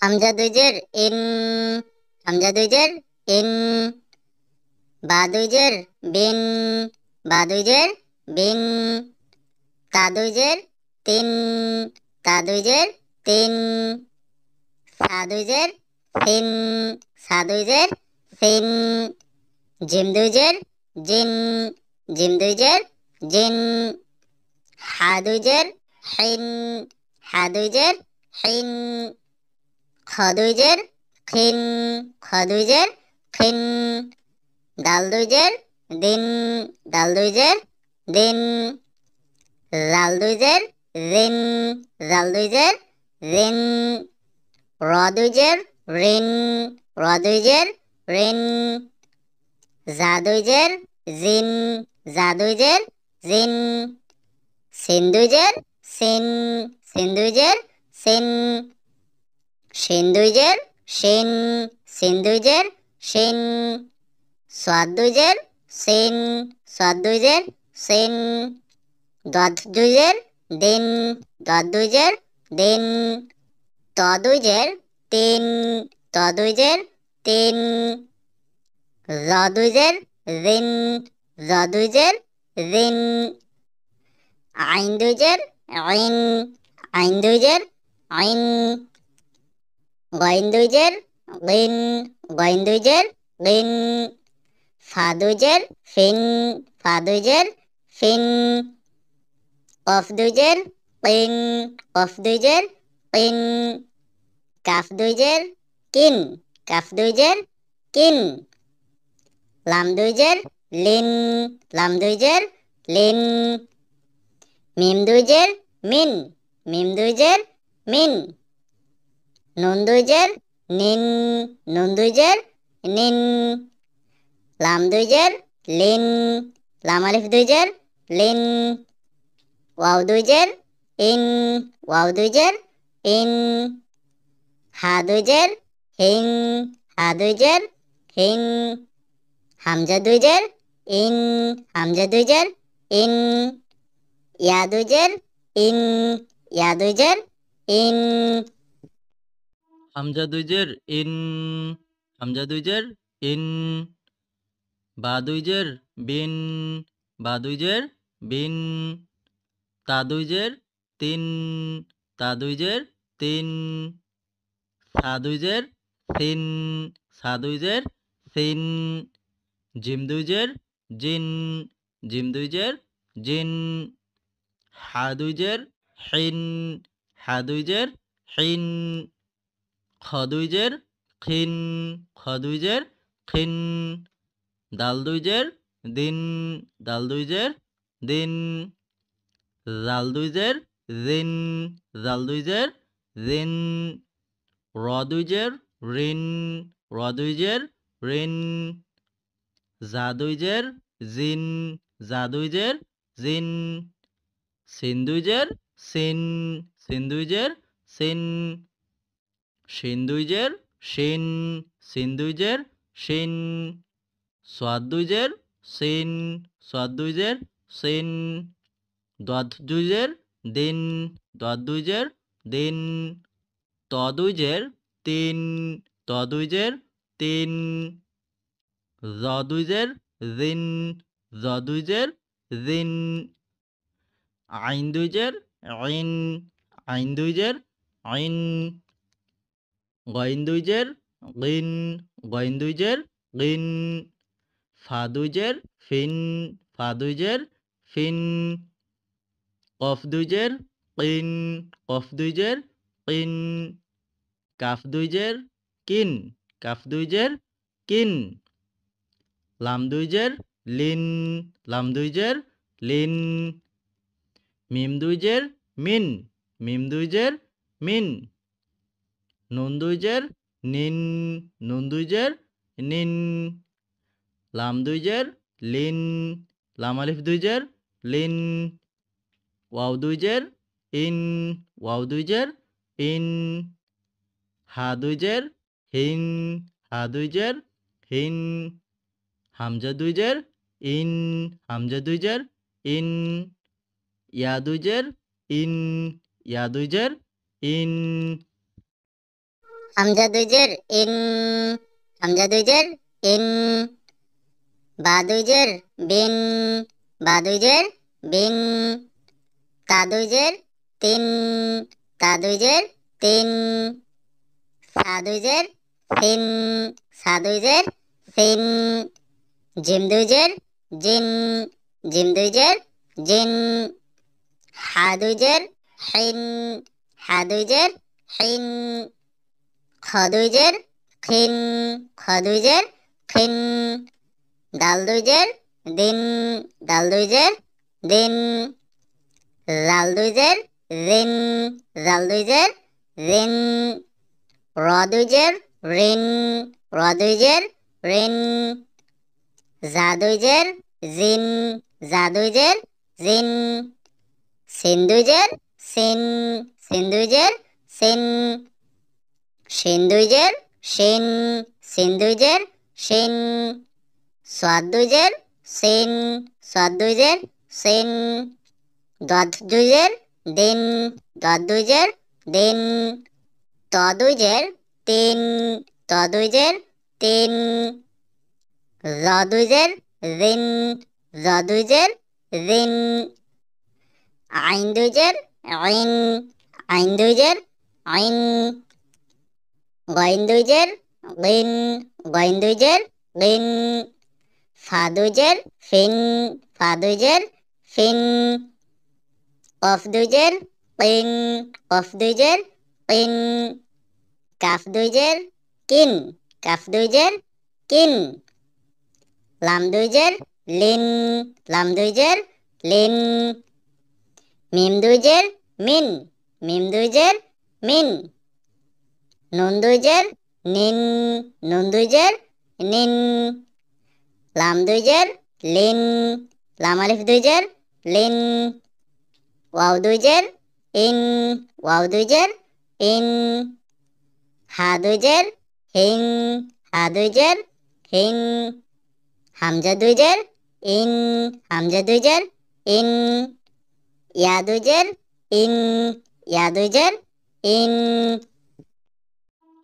হামজা দুই জের ইন, হামজা দুই জের ইন। বা দুই জের বিন, বা দুই জের বিন। তা দুই জের তিন, তা দুই জের তিন। সা দুই জের সিন, সা দুই জের সিন। জিম দুই জের জিন, জিম দুই জের জিন। হা দুই জের হিন, হা দুই জের হিন। খ দুই জের খিন, খ দুই জের খিন। দাল দুই জের দিন, দাল দুই জের দিন। রাল দুই জের রিন, রাল দুই জের রিন। র দুই জের রিন, র দুই জের রিন। জা দুই জের জিন, জা দুই জের জিন। সিন দুই জের সিন, সিন দুই জের সিন। শিন দুই জের শিন, সিন দুই জের শিন। সাদ দুই জের সিন, সাদ দুই জের সিন। দদ দুই জের দিন, দদ দুই জের দিন। ত দুই জের তিন, ত দুই জের তিন। র দুই জের রিন, র দুই জের রিন। আইন দুই জের আইন, আইন দুই জের আইন। গইন দুই জের গইন, গইন দুই জের গইন। ফা দুই জের ফিন, ফা দুই জের ফিন। কফ দুই জের কিন, কফ দুই জের কিন। কাফ দুই জের কিন, কাফ দুই জের কিন। লাম দুই জের লিন, লাম দুই জের লিন। মিম দুই জের মিন, মিম দুই জের মিন। নুন দুই জের নিন, নুন দুই জের নিন। লাম দুই জের লিন, লাম আলিফ দুই জের লিন। ওয়াও দুই জের ইন, ওয়াও দুই জের ইন। হা দুই জের হিং, হা দুই জের হিং। হামজা দুই জের ইন, হামজা দুই জের ইন। ইয়া দুই জের ইন, ইয়া দুই জের ইন। হামজা দুই জের ইন, হামজা দুই জের ইন। বা দুই জের বিন, বা দুই জের বিন। তা দুই জের তিন, তা দুই জের তিন। সা দুই জের সিন, সা দুই জের সিন। জিম দুই জের জিন, জিম দুই জের জিন। হা দুই জের হিন, হা দুই জের হিন। খ দুই জের খিন, খ দুই জের খিন। দাল দুই জের দিন, দাল দুই জের দিন। জাল দুই জের রিন, জাল দুই জের রিন। র দুই জের রিন, র দুই জের রিন। জা দুই জের জিন, জা দুই জের জিন। সিন দুই জের সিন, সিন দুই জের সিন। শিন দুই জের শিন, সিন দুই জের শিন। সোয়াদ দুই জের সিন, সোয়াদ দুই জের সিন। দদ দুই জের দিন, দদ দুই জের দিন। ত দুই জের তিন, ত দুই জের তিন। জ দুই জের রিন, জ দুই জের রিন। আইন দুই জের আইন, আইন দুই জের আইন। গইন দুই জের গিন, গইন দুই জের গিন। ফা দুই জের ফিন, ফা দুই জের ফিন। কফ দুই জের কিন, কফ দুই জের কিন। কাফ দুই জের কিন, কাফ দুই জের কিন। লাম দুই জের লিন, লাম দুই জের লিন। মিম দুই জের মিন, মিম দুই জের মিন। নুন দুই জের নিন, নুন দুই জের নিন। লাম দুই জের লিন, লাম আলিফ দুই জের লিন। ওয়াও দুই জের ইন, ওয়াও দুই জের ইন। হা দুই জের হিন, হা দুই জের হিন। হামজা দুই জের ইন, হামজা দুই জের ইন। ইয়া দুই জের ইন, ইয়া দুই জের ইন। হামজা দুই জের ইন, হামজা দুই জের ইন, বা দুই জের বিন, বা দুই জের বিন, তা দুই জের তিন, তা দুই জের তিন, সা দুই জের সিন, সা দুই জের সিন, জিম দুই জের জিন, জিম দুই জের জিন, হা দুই জের হিন, হা দুই জের হিন, খ দুই জের খিন, খ দুই জের খিন, দাল দুই জের দিন, দাল দুই জের দিন, জাল দুই জের রিন, জাল দুই জের রিন, র দুই জের রিন, র দুই জের রিন, জা দুই জের জিন, জা দুই জের জিন, সিন দুই জের সিন, সিন দুই জের সিন, শিন দুই জের শিন, সিন দুই জের শিন, সাদ দুই জের সিন, সাদ দুই জের সিন, দদ দুই জের দিন, দদ দুই জের দিন, ত দুই জের তিন, ত দুই জের তিন, জ দুই জের রিন, জ দুই জের রিন, আইন দুই জের আইন, আইন দুই জের আইন, গইন দুই জের গইন, গইন দুই জের গইন, ফা দুই জের ফিন, ফা দুই জের ফিন, কফ দুই জের কিন, কফ দুই জের কিন, কাফ দুই জের কিন, কাফ দুই জের কিন, লাম দুই জের লিন, লাম দুই জের লিন, মিম দুই জের মিন, মিম দুই জের মিন, নুন দুই জের নিন, নুন দুই জের নিন, লাম দুই জের লিন, লাম আলিফ দুই জের লিন, ওয়াও দুই জের ইন, ওয়াও দুই জের ইন, হা দুই জের হিং, হা দুই জের হিং, হামজা দুই জের ইন, হামজা দুই জের ইন, ইয়া দুই জের ইন, ইয়া দুই জের ইন,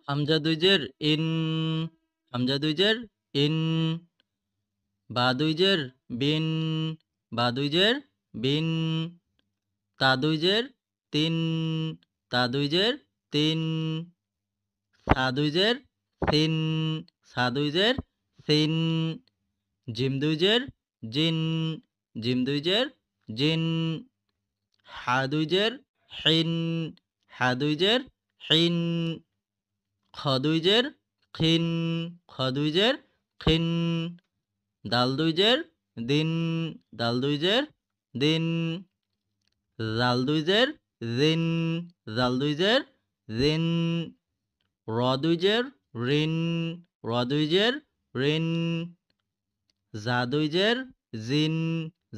হামজা দুই জের ইন, হামজা দুই জের ইন, বা দুই জের বিন, বা দুই জের বিন, তা দুই জের তিন, তা দুই জের তিন, সা দুই জের সিন, সা দুই জের সিন, জিম দুই জের জিন, জিম দুই জের জিন, হা দুই জের হিন, হা দুই জের হিন, খ দুই জের খিন, খ দুই জের খিন, দাল দুই জের দিন, দাল দুই জের দিন, জাল দুই জের জিন, জাল দুই জের জিন, র দুই জের রিন, র দুই জের রিন, জা দুই জের জিন,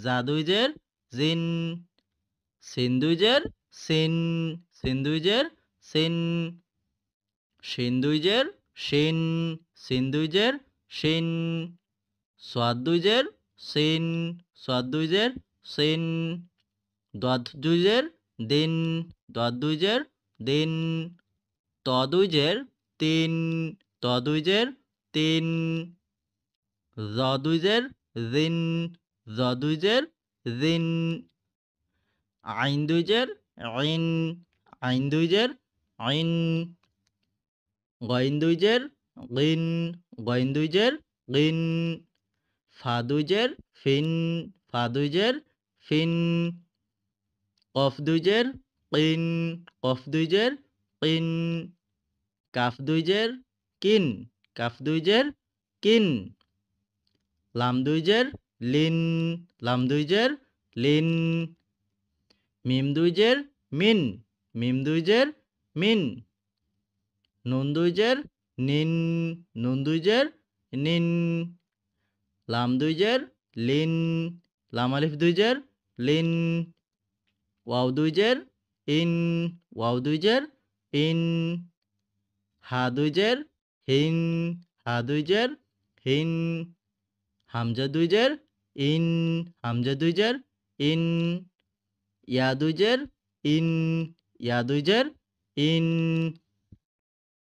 জা দুই জের জিন, সিন দুই জের সিন, সিন দুই জের সিন, শিন দুই জের শিন, সিন দুই জের শিন, সোয়াদ দুই জের সিন, সোয়াদ দুই জের সিন, দদ দুই জের দিন, দদ দুই জের দিন, ত দুই জের তিন, ত দুই জের তিন, জ দুই জের জিন, জ দুই জের জিন, আইন দুই জের আইন, আইন দুই জের আইন, গইন দুই জের গিন, গইন দুই জের গিন, ফা দুই জের ফিন, ফা দুই জের ফিন, কফ দুই জের কিন, কফ দুই জের কিন, কাফ দুই জের কিন, কাফ দুই জের কিন, লাম দুই জের লিন, লাম দুই জের লিন, মিম দুই জের মিন, মিম দুই জের মিন, নুন দুই জের নিন, নুন দুই জের নিন, লাম দুই জের লিন, লাম আলিফ দুই জের লিন, ওয়াও দুই জের ইন, ওয়াও দুই জের ইন, হা দুই জের হিন, হা দুই জের হিন, হামজা দুই জের ইন, হামজা দুই জের ইন, ইয়া দুই জের ইন, ইয়া দুই জের ইন।